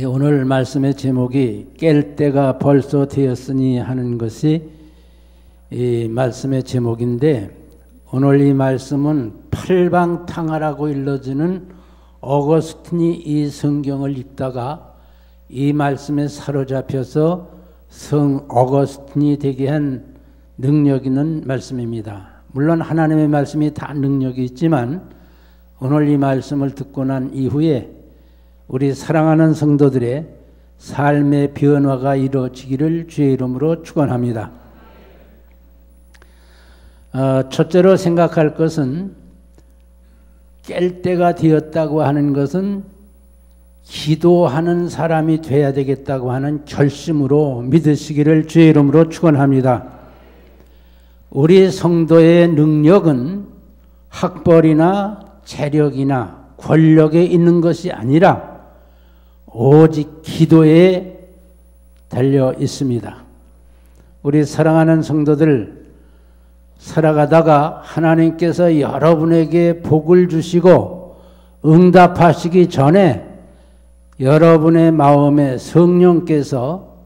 오늘 말씀의 제목이 깰 때가 벌써 되었으니 하는 것이 이 말씀의 제목인데, 오늘 이 말씀은 팔방탕하라고 일러지는 어거스틴이 이 성경을 읽다가 이 말씀에 사로잡혀서 성 어거스틴이 되게 한 능력 있는 말씀입니다. 물론 하나님의 말씀이 다 능력이 있지만 오늘 이 말씀을 듣고 난 이후에 우리 사랑하는 성도들의 삶의 변화가 이루어지기를 주의 이름으로 축원합니다. 첫째로 생각할 것은, 깰 때가 되었다고 하는 것은 기도하는 사람이 돼야 되겠다고 하는 결심으로 믿으시기를 주의 이름으로 축원합니다. 우리 성도의 능력은 학벌이나 재력이나 권력에 있는 것이 아니라 오직 기도에 달려 있습니다. 우리 사랑하는 성도들, 살아가다가 하나님께서 여러분에게 복을 주시고 응답하시기 전에 여러분의 마음에 성령께서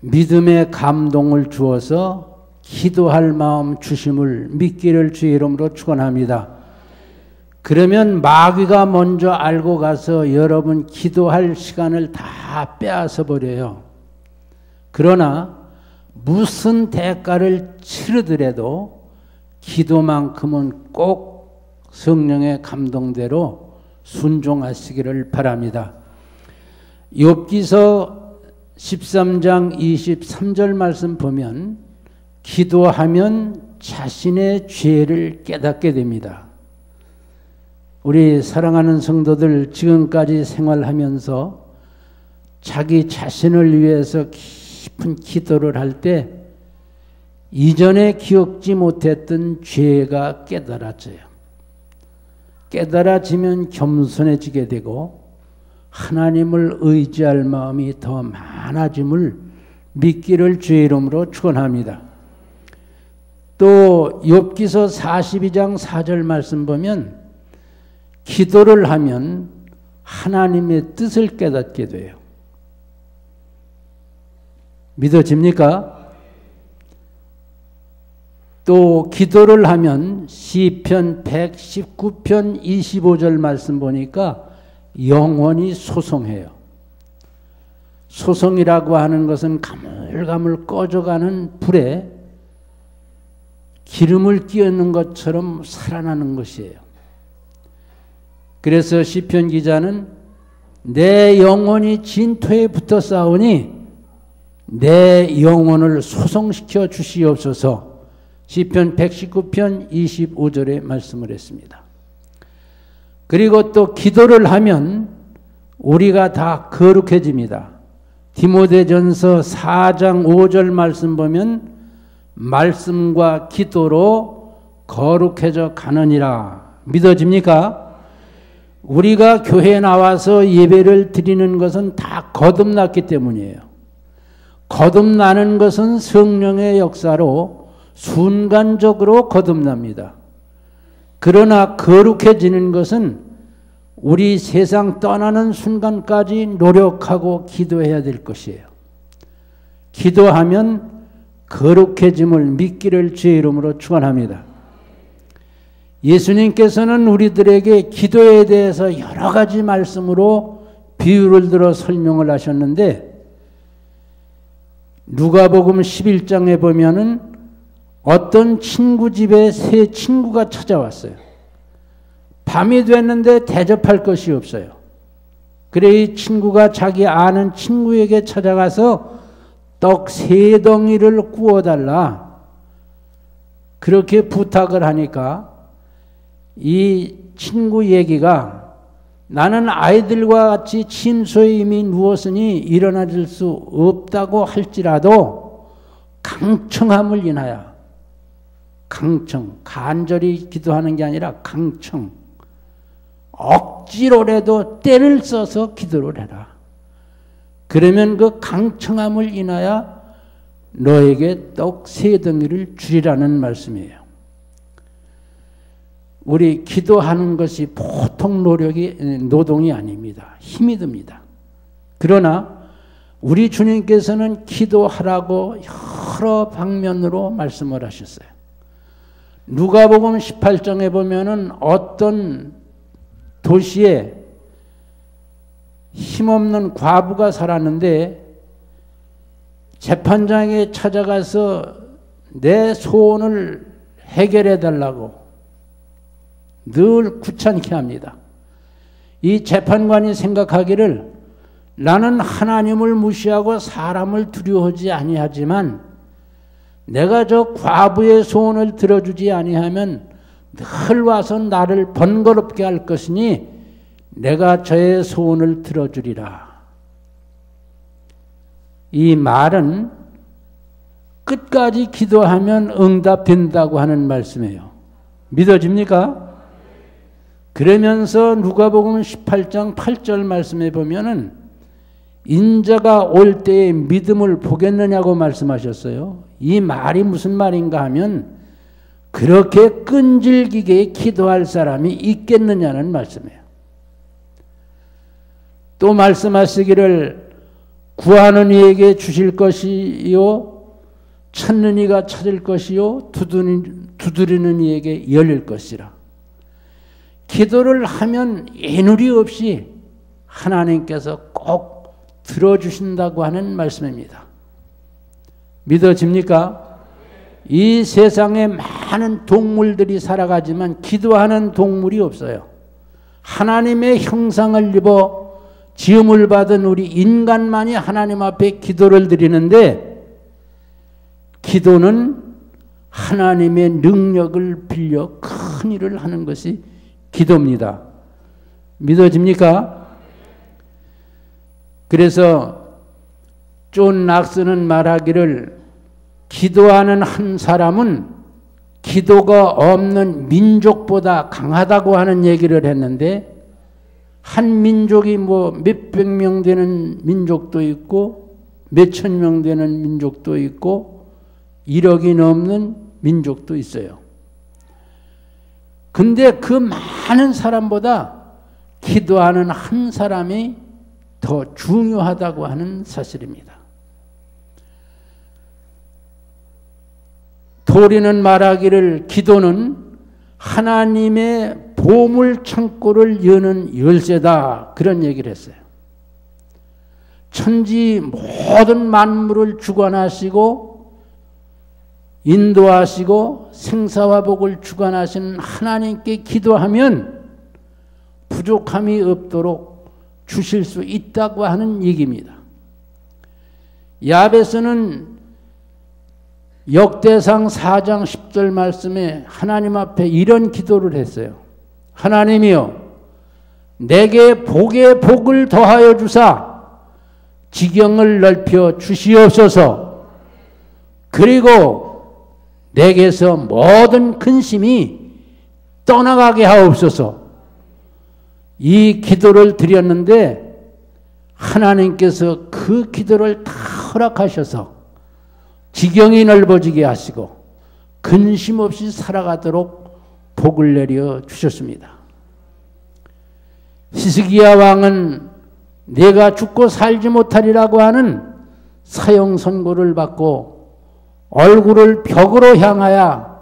믿음의 감동을 주어서 기도할 마음 주심을 믿기를 주의 이름으로 축원합니다. 그러면 마귀가 먼저 알고 가서 여러분 기도할 시간을 다 빼앗아 버려요. 그러나 무슨 대가를 치르더라도 기도만큼은 꼭 성령의 감동대로 순종하시기를 바랍니다. 욥기서 13장 23절 말씀 보면 기도하면 자신의 죄를 깨닫게 됩니다. 우리 사랑하는 성도들, 지금까지 생활하면서 자기 자신을 위해서 깊은 기도를 할 때 이전에 기억지 못했던 죄가 깨달아져요. 깨달아지면 겸손해지게 되고 하나님을 의지할 마음이 더 많아짐을 믿기를 주의 이름으로 축원합니다. 또 욥기서 42장 4절 말씀 보면 기도를 하면 하나님의 뜻을 깨닫게 돼요. 믿어집니까? 또 기도를 하면 시편 119편 25절 말씀 보니까 영원히 소송해요. 소송이라고 하는 것은 가물가물 꺼져가는 불에 기름을 끼얹는 것처럼 살아나는 것이에요. 그래서 시편 기자는 내 영혼이 진토에 붙어 싸우니 내 영혼을 소송시켜 주시옵소서, 시편 119편 25절에 말씀을 했습니다. 그리고 또 기도를 하면 우리가 다 거룩해집니다. 디모데전서 4장 5절 말씀 보면 말씀과 기도로 거룩해져 가느니라. 믿어집니까? 우리가 교회에 나와서 예배를 드리는 것은 다 거듭났기 때문이에요. 거듭나는 것은 성령의 역사로 순간적으로 거듭납니다. 그러나 거룩해지는 것은 우리 세상 떠나는 순간까지 노력하고 기도해야 될 것이에요. 기도하면 거룩해짐을 믿기를 주의 이름으로 축원합니다. 예수님께서는 우리들에게 기도에 대해서 여러 가지 말씀으로 비유를 들어 설명을 하셨는데, 누가복음 11장에 보면은 어떤 친구 집에 새 친구가 찾아왔어요. 밤이 됐는데 대접할 것이 없어요. 그래 이 친구가 자기 아는 친구에게 찾아가서 떡 3덩이를 구워달라 그렇게 부탁을 하니까 이 친구 얘기가, 나는 아이들과 같이 침소에 이미 누웠으니 일어나질 수 없다고 할지라도 강청함을 인하여, 강청, 간절히 기도하는 게 아니라 강청, 억지로라도 때를 써서 기도를 해라. 그러면 그 강청함을 인하여 너에게 떡 3덩이를 주리라는 말씀이에요. 우리 기도하는 것이 보통 노동이 아닙니다. 힘이 듭니다. 그러나 우리 주님께서는 기도하라고 여러 방면으로 말씀을 하셨어요. 누가복음 18장에 보면은 어떤 도시에 힘없는 과부가 살았는데 재판장에 찾아가서 내 소원을 해결해 달라고 늘 귀찮게 합니다. 이 재판관이 생각하기를 나는 하나님을 무시하고 사람을 두려워하지 아니하지만 내가 저 과부의 소원을 들어주지 아니하면 늘 와서 나를 번거롭게 할 것이니 내가 저의 소원을 들어주리라. 이 말은 끝까지 기도하면 응답된다고 하는 말씀이에요. 믿어집니까? 그러면서 누가복음 18장 8절 말씀에 보면은 인자가 올 때에 믿음을 보겠느냐고 말씀하셨어요. 이 말이 무슨 말인가 하면 그렇게 끈질기게 기도할 사람이 있겠느냐는 말씀이에요. 또 말씀하시기를 구하는 이에게 주실 것이요 찾는 이가 찾을 것이요 두드리는 이에게 열릴 것이라. 기도를 하면 애누리 없이 하나님께서 꼭 들어주신다고 하는 말씀입니다. 믿어집니까? 이 세상에 많은 동물들이 살아가지만 기도하는 동물이 없어요. 하나님의 형상을 입어 지음을 받은 우리 인간만이 하나님 앞에 기도를 드리는데 기도는 하나님의 능력을 빌려 큰 일을 하는 것이 기도입니다. 믿어집니까? 그래서 존 낙스는 말하기를 기도하는 한 사람은 기도가 없는 민족보다 강하다고 하는 얘기를 했는데 한 민족이 뭐 몇백 명 되는 민족도 있고 몇천 명 되는 민족도 있고 1억이 넘는 민족도 있어요. 근데 그 많은 사람보다 기도하는 한 사람이 더 중요하다고 하는 사실입니다. 도리는 말하기를 기도는 하나님의 보물 창고를 여는 열쇠다 그런 얘기를 했어요. 천지 모든 만물을 주관하시고 인도하시고 생사와 복을 주관하시는 하나님께 기도하면 부족함이 없도록 주실 수 있다고 하는 얘기입니다. 야베스는 역대상 4장 10절 말씀에 하나님 앞에 이런 기도를 했어요. 하나님이여 내게 복에 복을 더하여 주사 지경을 넓혀 주시옵소서. 그리고 내게서 모든 근심이 떠나가게 하옵소서. 이 기도를 드렸는데 하나님께서 그 기도를 다 허락하셔서 지경이 넓어지게 하시고 근심 없이 살아가도록 복을 내려 주셨습니다. 히스기야 왕은 내가 죽고 살지 못하리라고 하는 사형 선고를 받고 얼굴을 벽으로 향하여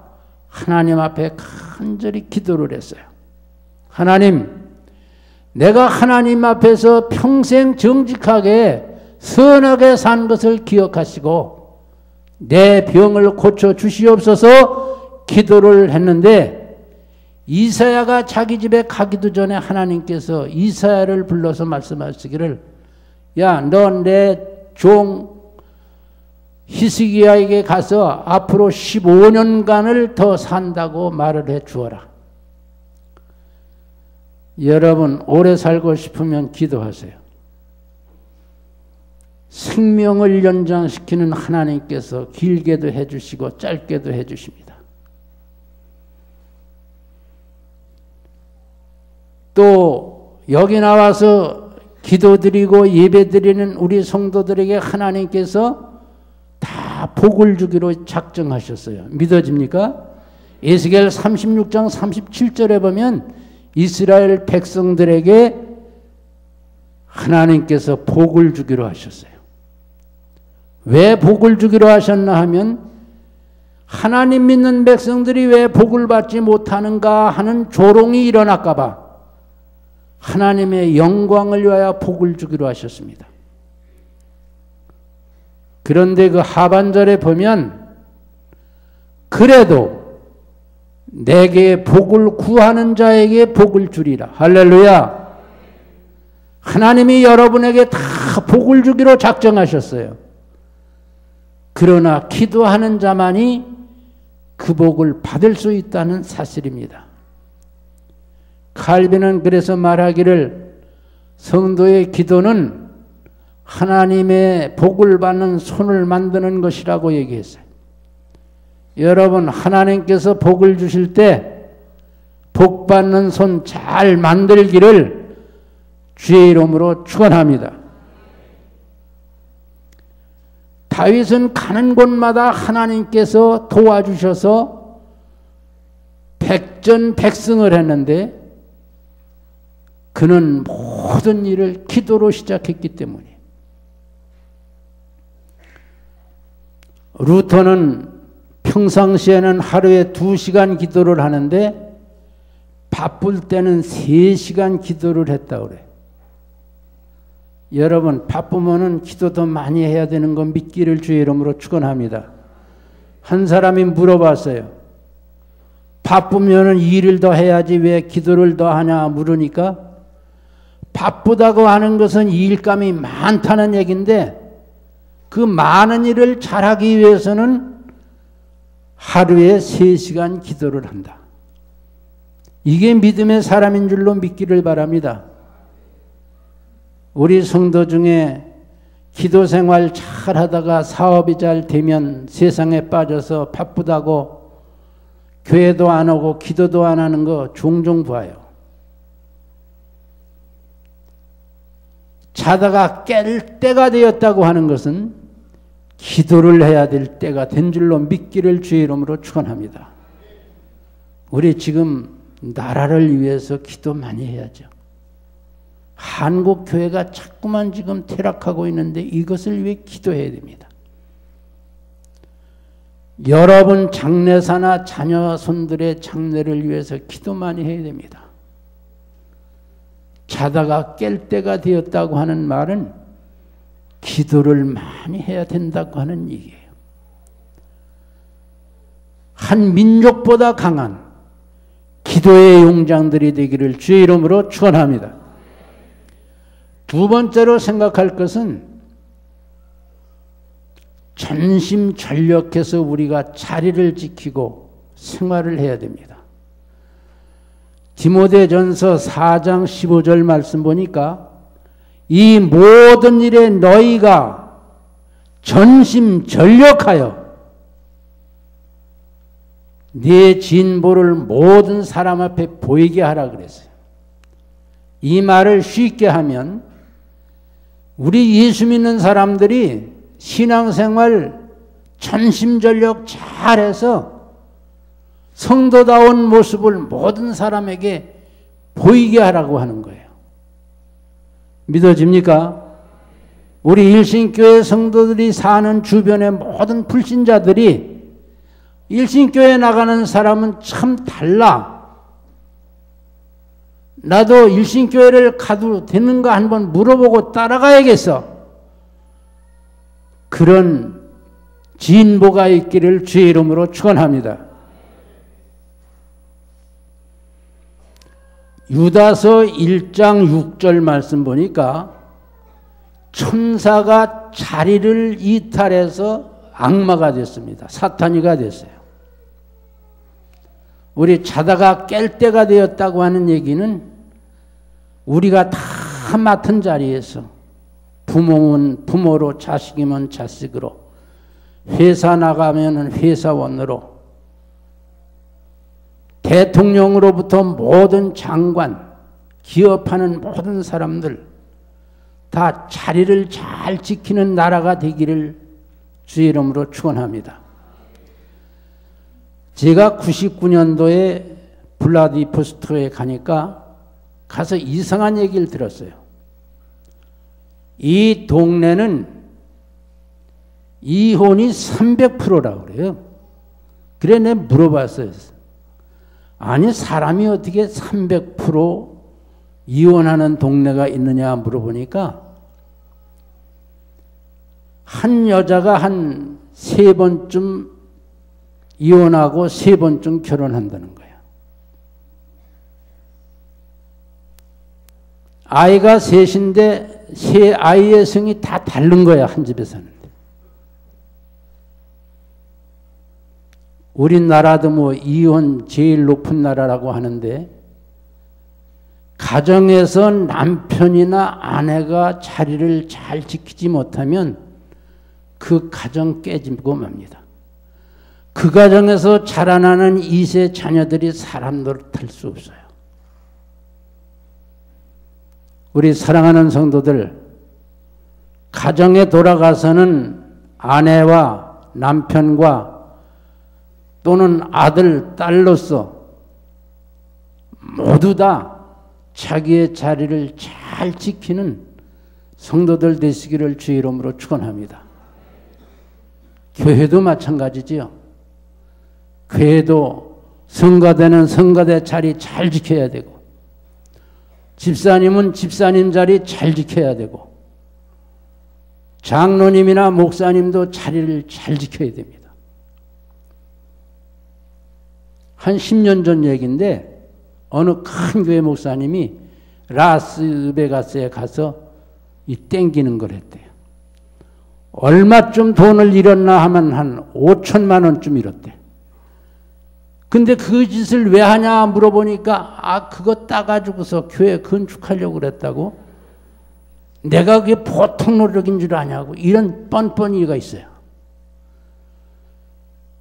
하나님 앞에 간절히 기도를 했어요. 하나님, 내가 하나님 앞에서 평생 정직하게 선하게 산 것을 기억하시고 내 병을 고쳐 주시옵소서 기도를 했는데 이사야가 자기 집에 가기도 전에 하나님께서 이사야를 불러서 말씀하시기를 야, 너 내 종 히스기야에게 가서 앞으로 15년간을 더 산다고 말을 해 주어라. 여러분 오래 살고 싶으면 기도하세요. 생명을 연장시키는 하나님께서 길게도 해주시고 짧게도 해주십니다. 또 여기 나와서 기도드리고 예배드리는 우리 성도들에게 하나님께서 다 복을 주기로 작정하셨어요. 믿어집니까? 에스겔 36장 37절에 보면 이스라엘 백성들에게 하나님께서 복을 주기로 하셨어요. 왜 복을 주기로 하셨나 하면 하나님 믿는 백성들이 왜 복을 받지 못하는가 하는 조롱이 일어날까 봐 하나님의 영광을 위하여 복을 주기로 하셨습니다. 그런데 그 하반절에 보면 그래도 내게 복을 구하는 자에게 복을 주리라. 할렐루야. 하나님이 여러분에게 다 복을 주기로 작정하셨어요. 그러나 기도하는 자만이 그 복을 받을 수 있다는 사실입니다. 칼빈은 그래서 말하기를 성도의 기도는 하나님의 복을 받는 손을 만드는 것이라고 얘기했어요. 여러분, 하나님께서 복을 주실 때 복 받는 손 잘 만들기를 주의 이름으로 축원합니다. 다윗은 가는 곳마다 하나님께서 도와주셔서 백전백승을 했는데 그는 모든 일을 기도로 시작했기 때문에. 루터는 평상시에는 하루에 2시간 기도를 하는데 바쁠 때는 3시간 기도를 했다고 그래. 여러분, 바쁘면은 기도 더 많이 해야 되는 건 믿기를 주의 이름으로 축원합니다. 한 사람이 물어봤어요. 바쁘면은 일을 더 해야지 왜 기도를 더 하냐 물으니까 바쁘다고 하는 것은 일감이 많다는 얘기인데 그 많은 일을 잘하기 위해서는 하루에 3시간 기도를 한다. 이게 믿음의 사람인 줄로 믿기를 바랍니다. 우리 성도 중에 기도 생활 잘 하다가 사업이 잘 되면 세상에 빠져서 바쁘다고 교회도 안 오고 기도도 안 하는 거 종종 봐요. 자다가 깰 때가 되었다고 하는 것은 기도를 해야 될 때가 된 줄로 믿기를 주의 이름으로 축원합니다. 우리 지금 나라를 위해서 기도 많이 해야죠. 한국 교회가 자꾸만 지금 퇴락하고 있는데 이것을 위해 기도해야 됩니다. 여러분 장례사나 자녀 손들의 장례를 위해서 기도 많이 해야 됩니다. 자다가 깰 때가 되었다고 하는 말은 기도를 많이 해야 된다고 하는 얘기예요. 한 민족보다 강한 기도의 용장들이 되기를 주의 이름으로 축원합니다. 두 번째로 생각할 것은 전심전력해서 우리가 자리를 지키고 생활을 해야 됩니다. 디모데전서 4장 15절 말씀 보니까 이 모든 일에 너희가 전심전력하여 네 진보를 모든 사람 앞에 보이게 하라 그랬어요. 이 말을 쉽게 하면 우리 예수 믿는 사람들이 신앙생활 전심전력 잘해서 성도다운 모습을 모든 사람에게 보이게 하라고 하는 거예요. 믿어집니까? 우리 일신교회 성도들이 사는 주변의 모든 불신자들이 일신교회 나가는 사람은 참 달라. 나도 일신교회를 가도 되는가 한번 물어보고 따라가야겠어. 그런 진보가 있기를 주의 이름으로 축원합니다. 유다서 1장 6절 말씀 보니까 천사가 자리를 이탈해서 악마가 됐습니다. 사탄이가 됐어요. 우리 자다가 깰 때가 되었다고 하는 얘기는 우리가 다 맡은 자리에서 부모면 부모로, 자식이면 자식으로, 회사 나가면 회사원으로, 대통령으로부터 모든 장관, 기업하는 모든 사람들 다 자리를 잘 지키는 나라가 되기를 주의 이름으로 축원합니다. 제가 99년도에 블라디보스토크에 가니까 가서 이상한 얘기를 들었어요. 이 동네는 이혼이 300%라고 그래요. 그래 내가 물어봤어요. 아니 사람이 어떻게 300% 이혼하는 동네가 있느냐 물어보니까 한 여자가 한 3번쯤 이혼하고 3번쯤 결혼한다는 거예요. 아이가 셋인데 세 아이의 성이 다 다른 거야, 한 집에 사는데. 우리나라도 뭐 이혼 제일 높은 나라라고 하는데 가정에서 남편이나 아내가 자리를 잘 지키지 못하면 그 가정 깨지고 맙니다. 그 가정에서 자라나는 2세 자녀들이 사람 노릇할 수 없어요. 우리 사랑하는 성도들, 가정에 돌아가서는 아내와 남편과 또는 아들, 딸로서 모두 다 자기의 자리를 잘 지키는 성도들 되시기를 주의 이름으로 축원합니다. 교회도 마찬가지지요. 교회도 성가대는 성가대 자리 잘 지켜야 되고, 집사님은 집사님 자리 잘 지켜야 되고, 장로님이나 목사님도 자리를 잘 지켜야 됩니다. 한 10년 전 얘기인데 어느 큰 교회 목사님이 라스베가스에 가서 이 땡기는 걸 했대요. 얼마쯤 돈을 잃었나 하면 한 5천만 원쯤 잃었대. 근데 그 짓을 왜 하냐 물어보니까 그거 따가지고서 교회 건축하려고 그랬다고. 내가 그게 보통 노력인 줄 아냐고. 이런 뻔뻔이가 있어요.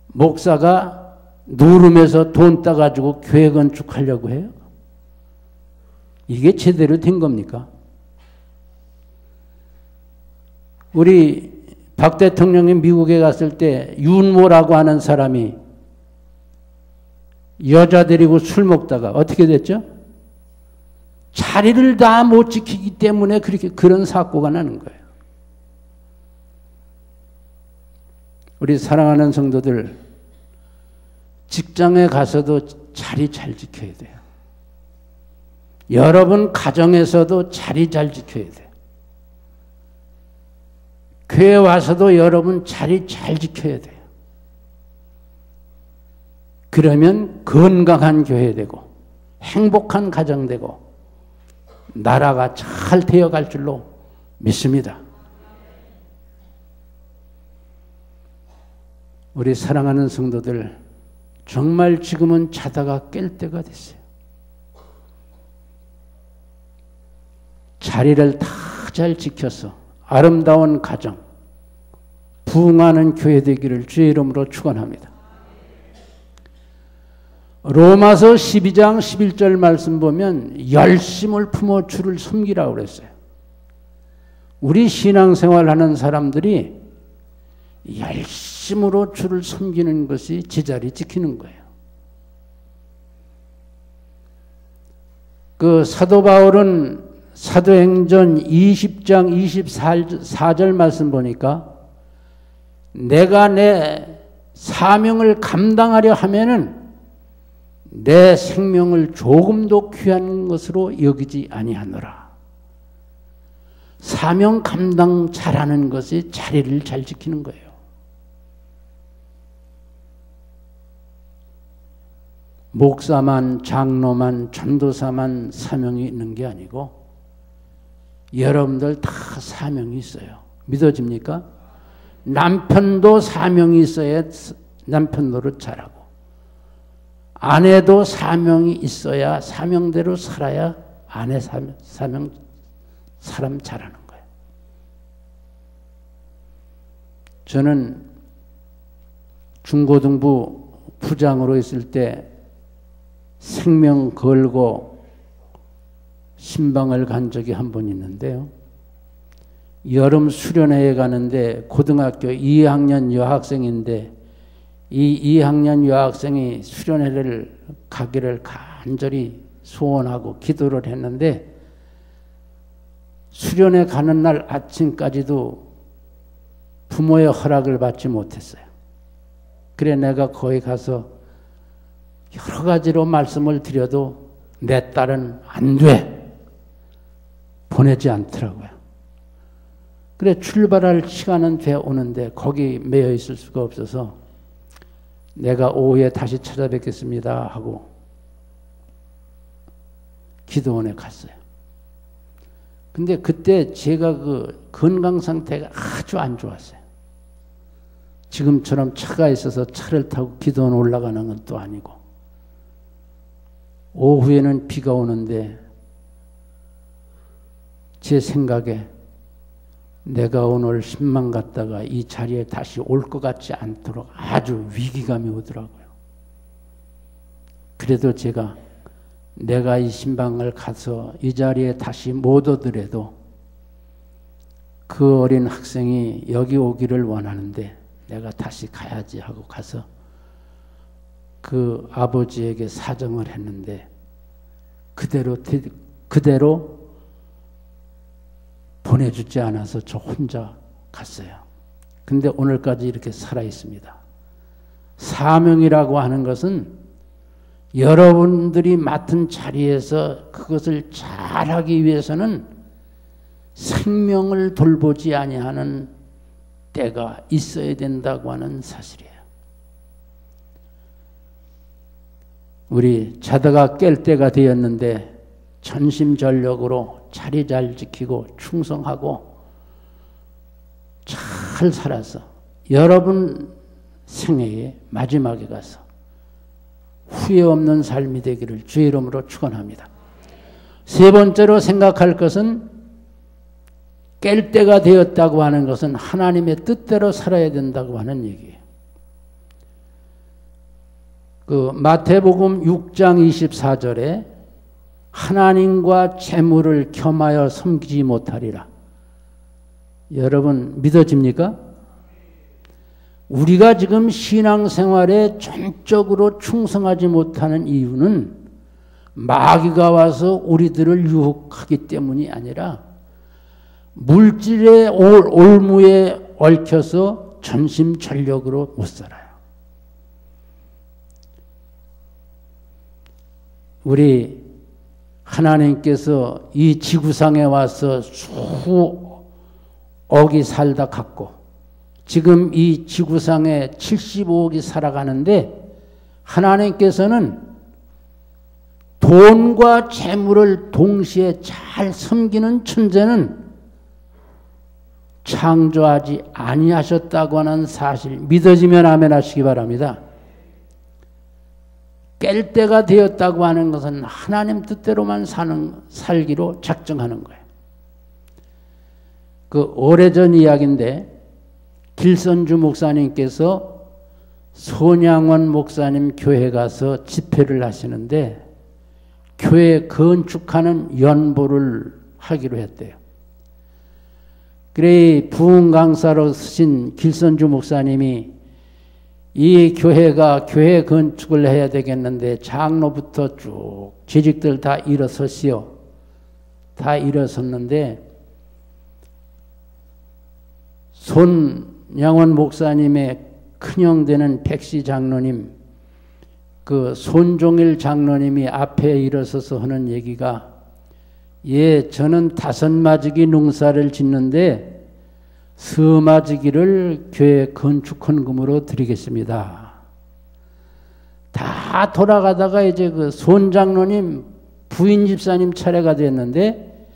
목사가 누름에서 돈 따가지고 교회 건축하려고 해요? 이게 제대로 된 겁니까? 우리 박 대통령이 미국에 갔을 때 윤모라고 하는 사람이 여자 데리고 술 먹다가 어떻게 됐죠? 자리를 다 못 지키기 때문에 그런 사고가 나는 거예요. 우리 사랑하는 성도들, 직장에 가서도 자리 잘 지켜야 돼요. 여러분 가정에서도 자리 잘 지켜야 돼요. 교회 와서도 여러분 자리 잘 지켜야 돼요. 그러면 건강한 교회 되고 행복한 가정 되고 나라가 잘 되어갈 줄로 믿습니다. 우리 사랑하는 성도들, 정말 지금은 자다가 깰 때가 됐어요. 자리를 다 잘 지켜서 아름다운 가정, 부흥하는 교회 되기를 주의 이름으로 축원합니다. 로마서 12장 11절 말씀 보면 열심을 품어 주를 섬기라고 그랬어요. 우리 신앙생활하는 사람들이 열심으로 주를 섬기는 것이 제자리 지키는 거예요. 그 사도 바울은 사도행전 20장 24절 말씀 보니까 내가 내 사명을 감당하려 하면은 내 생명을 조금도 귀한 것으로 여기지 아니하노라. 사명 감당 잘하는 것이 자리를 잘 지키는 거예요. 목사만, 장로만, 전도사만 사명이 있는 게 아니고 여러분들 다 사명이 있어요. 믿어집니까? 남편도 사명이 있어야 남편 노릇 잘하고, 아내도 사명이 있어야 사명대로 살아야 아내 사명 사람 잘하는 거예요. 저는 중고등부 부장으로 있을 때 생명 걸고 신방을 간 적이 한 번 있는데요. 여름 수련회에 가는데 고등학교 2학년 여학생인데 이 2학년 여학생이 수련회를 가기를 간절히 소원하고 기도를 했는데 수련회 가는 날 아침까지도 부모의 허락을 받지 못했어요. 그래 내가 거기 가서 여러 가지로 말씀을 드려도 내 딸은 안 돼. 보내지 않더라고요. 그래 출발할 시간은 돼 오는데 거기 매여 있을 수가 없어서 내가 오후에 다시 찾아뵙겠습니다 하고 기도원에 갔어요. 근데 그때 제가 그 건강 상태가 아주 안 좋았어요. 지금처럼 차가 있어서 차를 타고 기도원 올라가는 건 또 아니고 오후에는 비가 오는데 제 생각에 내가 오늘 10만 갔다가 이 자리에 다시 올 것 같지 않도록 아주 위기감이 오더라고요. 그래도 제가 내가 이 신방을 가서 이 자리에 다시 못 오더라도 그 어린 학생이 여기 오기를 원하는데 내가 다시 가야지 하고 가서 그 아버지에게 사정을 했는데 그대로 보내주지 않아서 저 혼자 갔어요. 근데 오늘까지 이렇게 살아 있습니다. 사명이라고 하는 것은 여러분들이 맡은 자리에서 그것을 잘하기 위해서는 생명을 돌보지 아니하는 때가 있어야 된다고 하는 사실이에요. 우리 자다가 깰 때가 되었는데 전심전력으로 자리 잘 지키고 충성하고 잘 살아서 여러분 생애의 마지막에 가서 후회 없는 삶이 되기를 주의 이름으로 축원합니다. 세 번째로 생각할 것은 깰 때가 되었다고 하는 것은 하나님의 뜻대로 살아야 된다고 하는 얘기예요. 그 마태복음 6장 24절에 하나님과 재물을 겸하여 섬기지 못하리라. 여러분 믿어집니까? 우리가 지금 신앙생활에 전적으로 충성하지 못하는 이유는 마귀가 와서 우리들을 유혹하기 때문이 아니라 물질의 올무에 얽혀서 전심전력으로 못 살아요. 우리 하나님께서 이 지구상에 와서 수억이 살다 갔고 지금 이 지구상에 75억이 살아가는데 하나님께서는 돈과 재물을 동시에 잘 섬기는 천재는 창조하지 아니하셨다고 하는 사실 믿어지면 아멘 하시기 바랍니다. 깰 때가 되었다고 하는 것은 하나님 뜻대로만 살기로 작정하는 거예요. 그 오래전 이야기인데 길선주 목사님께서 손양원 목사님 교회 가서 집회를 하시는데 교회 건축하는 연보를 하기로 했대요. 그래 부흥 강사로 쓰신 길선주 목사님이 이 교회가 교회 건축을 해야 되겠는데 장로부터 쭉 재직들 다 일어서시오. 다 일어섰는데 손양원 목사님의 큰형 되는 백시 장로님, 그 손종일 장로님이 앞에 일어서서 하는 얘기가 예, 저는 5마지기 농사를 짓는데 서마지기를 교회 건축헌금으로 드리겠습니다. 다 돌아가다가 이제 그 손장로님 부인 집사님 차례가 됐는데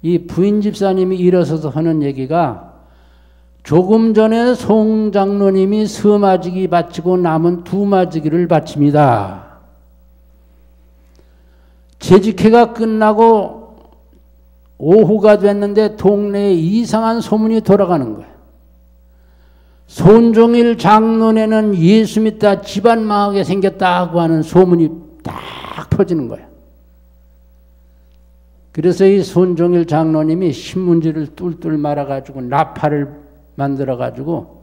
이 부인 집사님이 일어서서 하는 얘기가 조금 전에 송 장로님이 서마지기 바치고 남은 2마지기를 바칩니다. 재직회가 끝나고 오후가 됐는데 동네에 이상한 소문이 돌아가는 거예요. 손종일 장로네는 예수 믿다 집안 망하게 생겼다고 하는 소문이 딱 퍼지는 거예요. 그래서 이 손종일 장로님이 신문지를 뚫뚫 말아가지고 나팔을 만들어가지고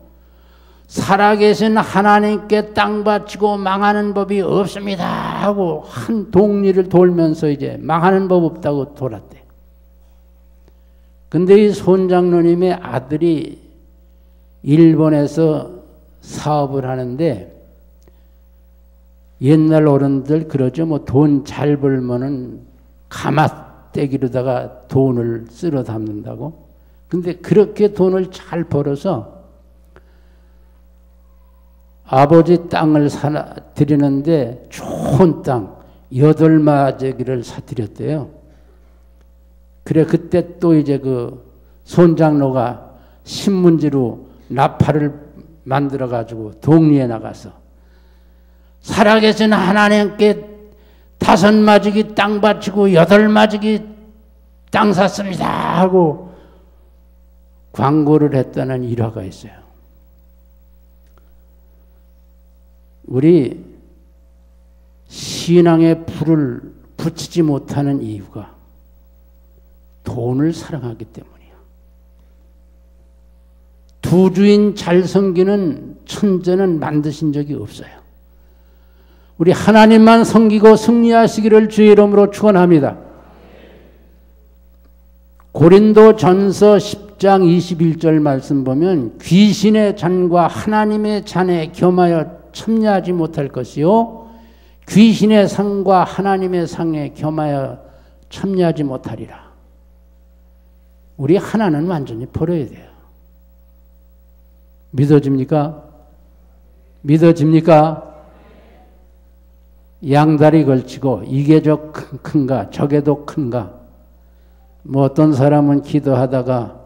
살아계신 하나님께 땅 바치고 망하는 법이 없습니다 하고 한 동리를 돌면서 이제 망하는 법 없다고 돌았대. 근데 이 손장로님의 아들이 일본에서 사업을 하는데 옛날 어른들 그러죠. 뭐 돈 잘 벌면은 가마떼기로다가 돈을 쓸어 담는다고. 근데 그렇게 돈을 잘 벌어서 아버지 땅을 드리는데 좋은 땅 8마제기를 사드렸대요. 그래 그때 또 이제 그 손장로가 신문지로 나팔을 만들어 가지고 동리에 나가서 살아계신 하나님께 5마지기 땅 바치고 8마지기 땅 샀습니다 하고 광고를 했다는 일화가 있어요. 우리 신앙의 불을 붙이지 못하는 이유가 돈을 사랑하기 때문이야. 두 주인 잘 섬기는 천재는 만드신 적이 없어요. 우리 하나님만 섬기고 승리하시기를 주의 이름으로 축원합니다. 고린도전서 10장 21절 말씀 보면 귀신의 잔과 하나님의 잔에 겸하여 참여하지 못할 것이요 귀신의 상과 하나님의 상에 겸하여 참여하지 못하리라. 우리 하나는 완전히 버려야 돼요. 믿어집니까? 믿어집니까? 양다리 걸치고 이게 저 큰가 저게도 큰가. 뭐 어떤 사람은 기도하다가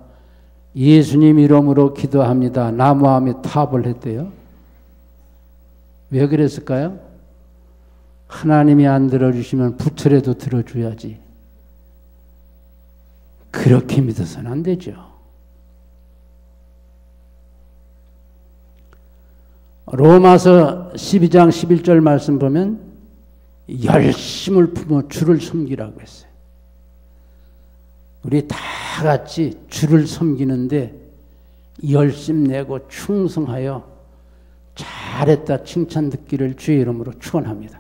예수님 이름으로 기도합니다. 나무함이 타협을 했대요. 왜 그랬을까요? 하나님이 안 들어주시면 부처라도 들어줘야지. 그렇게 믿어서는 안 되죠. 로마서 12장 11절 말씀 보면 열심을 품어 주를 섬기라고 했어요. 우리 다 같이 주를 섬기는데 열심 내고 충성하여 잘했다 칭찬 듣기를 주의 이름으로 축원합니다.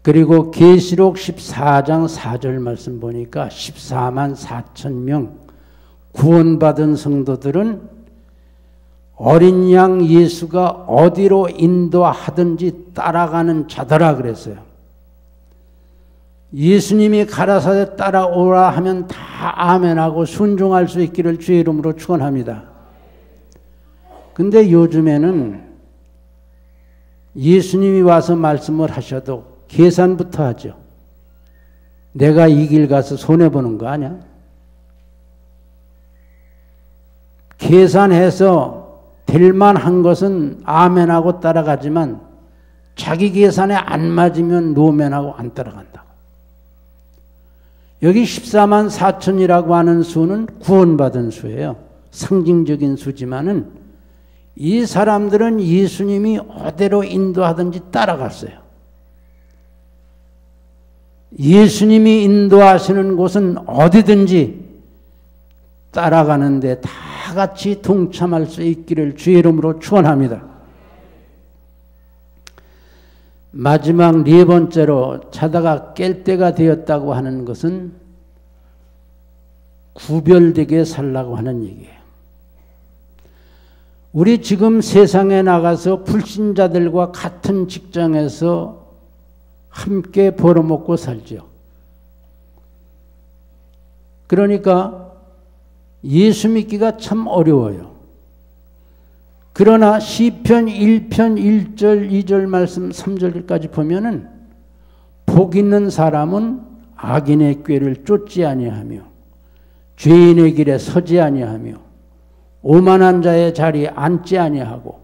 그리고 계시록 14장 4절 말씀 보니까 14만 4천 명 구원받은 성도들은 어린 양 예수가 어디로 인도하든지 따라가는 자더라 그랬어요. 예수님이 가라사대 따라오라 하면 다 아멘하고 순종할 수 있기를 주의 이름으로 축원합니다. 근데 요즘에는 예수님이 와서 말씀을 하셔도 계산부터 하죠. 내가 이 길 가서 손해보는 거 아니야? 계산해서 될 만한 것은 아멘하고 따라가지만 자기 계산에 안 맞으면 노멘하고 안 따라간다고. 여기 14만 4천이라고 하는 수는 구원받은 수예요. 상징적인 수지만은 이 사람들은 예수님이 어디로 인도하든지 따라갔어요. 예수님이 인도하시는 곳은 어디든지 따라가는데 다 같이 동참할 수 있기를 주의 이름으로 축원합니다. 마지막 4번째로 자다가 깰 때가 되었다고 하는 것은 구별되게 살라고 하는 얘기예요. 우리 지금 세상에 나가서 불신자들과 같은 직장에서 함께 벌어먹고 살죠. 그러니까 예수 믿기가 참 어려워요. 그러나 시편 1편 1절 2절 말씀 3절까지 보면은 복 있는 사람은 악인의 꾀를 쫓지 아니하며 죄인의 길에 서지 아니하며 오만한 자의 자리에 앉지 아니하고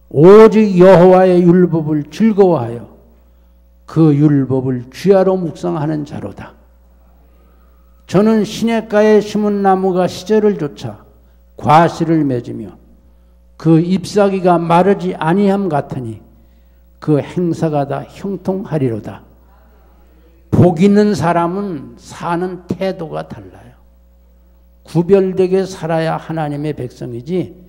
오직 여호와의 율법을 즐거워하여 그 율법을 주야로 묵상하는 자로다. 저는 시냇가에 심은 나무가 시절을 쫓아 과실을 맺으며 그 잎사귀가 마르지 아니함 같으니 그 행사가 다 형통하리로다. 복 있는 사람은 사는 태도가 달라요. 구별되게 살아야 하나님의 백성이지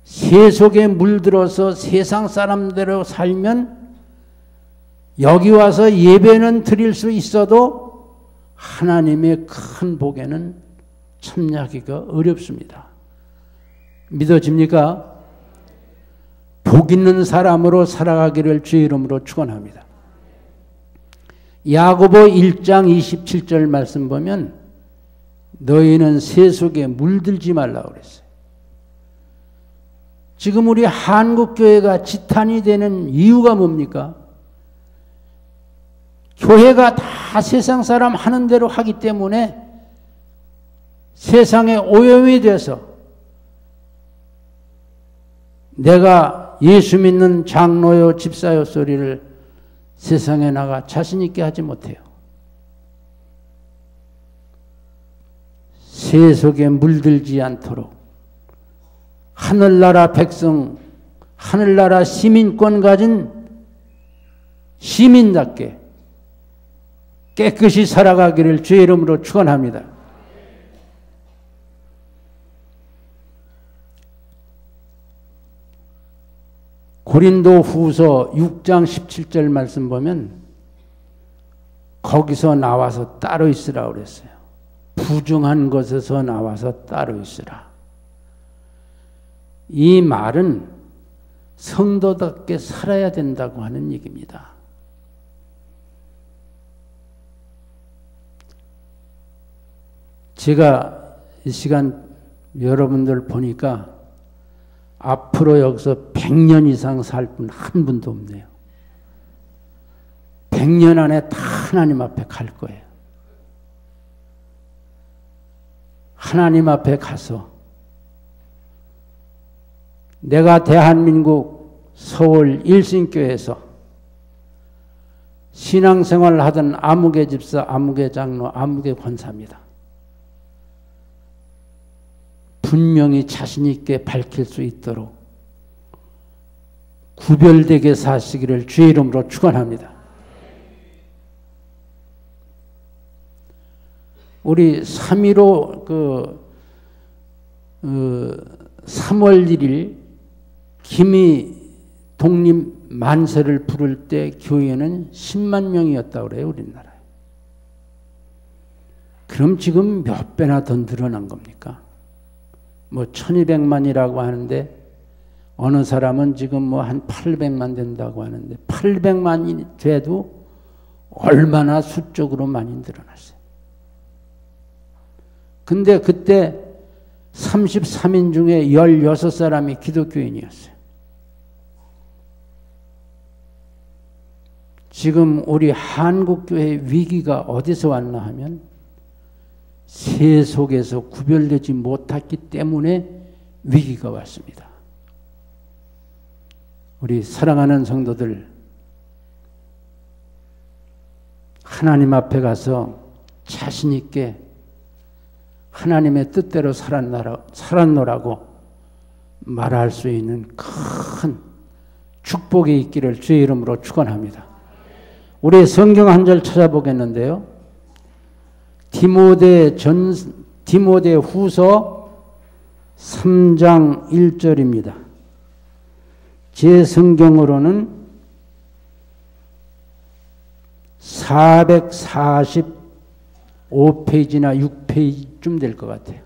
세속에 물들어서 세상 사람대로 살면 여기 와서 예배는 드릴 수 있어도 하나님의 큰 복에는 참여하기가 어렵습니다. 믿어집니까? 복 있는 사람으로 살아가기를 주의 이름으로 축원합니다. 야고보 1장 27절 말씀 보면 너희는 세속에 물들지 말라고 그랬어요. 지금 우리 한국교회가 지탄이 되는 이유가 뭡니까? 교회가 다 세상 사람 하는 대로 하기 때문에 세상에 오염이 돼서 내가 예수 믿는 장로요 집사요 소리를 세상에 나가 자신 있게 하지 못해요. 세속에 물들지 않도록 하늘나라 백성, 하늘나라 시민권 가진 시민답게 깨끗이 살아가기를 주의 이름으로 축원합니다. 고린도 후서 6장 17절 말씀 보면 거기서 나와서 따로 있으라 그랬어요. 부정한 것에서 나와서 따로 있으라. 이 말은 성도답게 살아야 된다고 하는 얘기입니다. 제가 이 시간 여러분들 보니까 앞으로 여기서 100년 이상 살 분 한 분도 없네요. 100년 안에 다 하나님 앞에 갈 거예요. 하나님 앞에 가서 내가 대한민국 서울 일신교회에서 신앙생활을 하던 아무개 집사, 아무개 장로, 아무개 권사입니다. 분명히 자신 있게 밝힐 수 있도록 구별되게 사시기를 주의 이름으로 축원합니다. 우리 3.15 3월 1일 김이 독립 만세를 부를 때 교회는 10만 명이었다고 그래요, 우리나라에. 그럼 지금 몇 배나 더 늘어난 겁니까? 뭐 1200만이라고 하는데 어느 사람은 지금 뭐 한 800만 된다고 하는데 800만이 돼도 얼마나 수적으로 많이 늘어났어요. 근데 그때 33인 중에 16사람이 기독교인이었어요. 지금 우리 한국교회 위기가 어디서 왔나 하면 세속에서 구별되지 못했기 때문에 위기가 왔습니다. 우리 사랑하는 성도들, 하나님 앞에 가서 자신 있게 하나님의 뜻대로 살았노라고 말할 수 있는 큰 축복이 있기를 주의 이름으로 축원합니다. 우리 성경 한 절 찾아보겠는데요. 디모데 후서 3장 1절입니다. 제 성경으로는 445페이지나 6페이지쯤 될 것 같아요.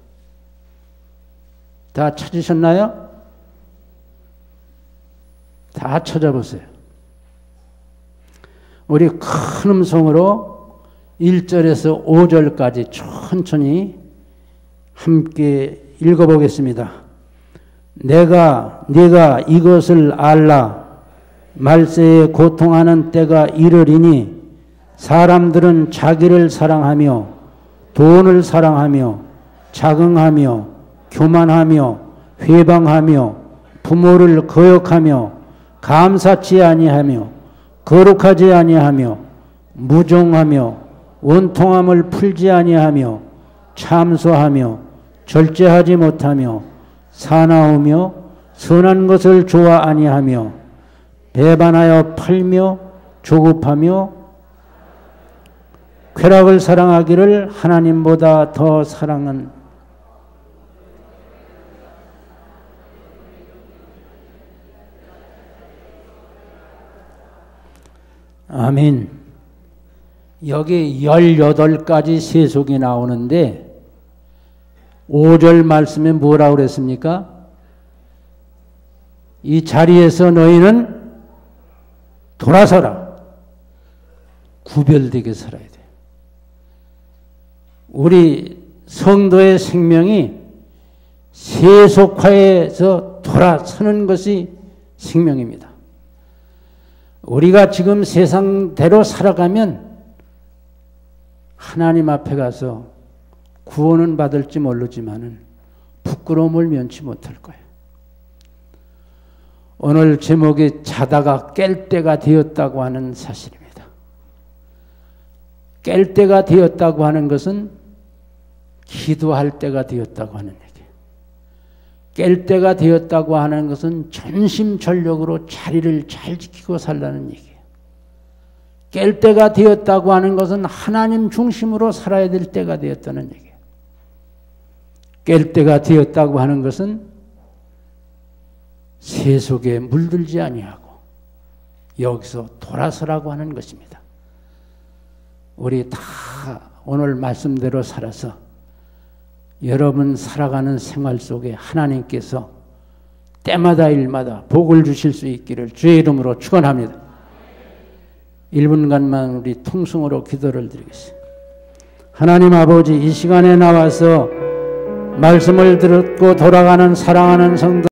다 찾으셨나요? 다 찾아보세요. 우리 큰 음성으로 1절에서 5절까지 천천히 함께 읽어보겠습니다. 네가 이것을 알라. 말세에 고통하는 때가 이르리니 사람들은 자기를 사랑하며 돈을 사랑하며 자긍하며 교만하며 회방하며 부모를 거역하며 감사치 아니하며 거룩하지 아니하며 무종하며 원통함을 풀지 아니하며 참소하며 절제하지 못하며 사나우며 선한 것을 좋아 아니하며 배반하여 팔며 조급하며 쾌락을 사랑하기를 하나님보다 더 사랑은 아멘. 여기 18가지 세속이 나오는데 5절 말씀에 뭐라고 그랬습니까? 이 자리에서 너희는 돌아서라. 구별되게 살아야 돼. 우리 성도의 생명이 세속화에서 돌아서는 것이 생명입니다. 우리가 지금 세상대로 살아가면 하나님 앞에 가서 구원은 받을지 모르지만은 부끄러움을 면치 못할 거예요. 오늘 제목이 자다가 깰 때가 되었다고 하는 사실입니다. 깰 때가 되었다고 하는 것은 기도할 때가 되었다고 하는 얘기예요. 깰 때가 되었다고 하는 것은 전심전력으로 자리를 잘 지키고 살라는 얘기예요. 깰 때가 되었다고 하는 것은 하나님 중심으로 살아야 될 때가 되었다는 얘기예요. 깰 때가 되었다고 하는 것은 세속에 물들지 아니하고 여기서 돌아서라고 하는 것입니다. 우리 다 오늘 말씀대로 살아서 여러분 살아가는 생활 속에 하나님께서 때마다 일마다 복을 주실 수 있기를 주의 이름으로 축원합니다. 1분간만 우리 통성으로 기도를 드리겠습니다. 하나님 아버지, 이 시간에 나와서 말씀을 듣고 돌아가는 사랑하는 성도